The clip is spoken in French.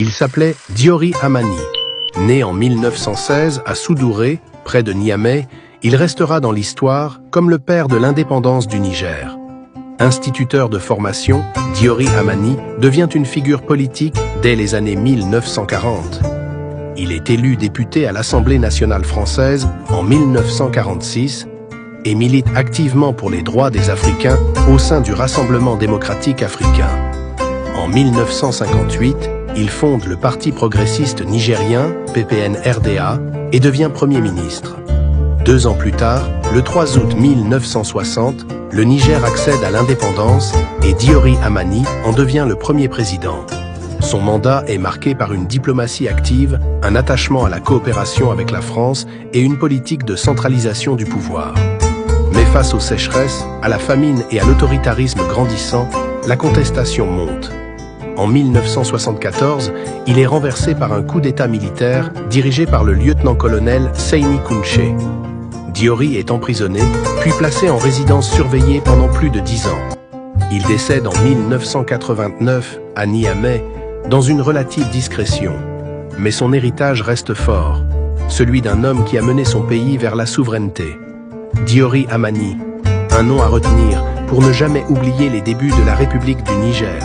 Il s'appelait Diori Hamani. Né en 1916 à Soudouré, près de Niamey, il restera dans l'histoire comme le père de l'indépendance du Niger. Instituteur de formation, Diori Hamani devient une figure politique dès les années 1940. Il est élu député à l'Assemblée nationale française en 1946 et milite activement pour les droits des Africains au sein du Rassemblement démocratique africain. En 1958, il fonde le Parti progressiste nigérien, PPN-RDA, et devient Premier ministre. 2 ans plus tard, le 3 août 1960, le Niger accède à l'indépendance et Diori Hamani en devient le premier président. Son mandat est marqué par une diplomatie active, un attachement à la coopération avec la France et une politique de centralisation du pouvoir. Mais face aux sécheresses, à la famine et à l'autoritarisme grandissant, la contestation monte. En 1974, il est renversé par un coup d'État militaire dirigé par le lieutenant-colonel Seyni Kounché. Diori est emprisonné, puis placé en résidence surveillée pendant plus de 10 ans. Il décède en 1989 à Niamey, dans une relative discrétion. Mais son héritage reste fort, celui d'un homme qui a mené son pays vers la souveraineté. Diori Hamani, un nom à retenir pour ne jamais oublier les débuts de la République du Niger.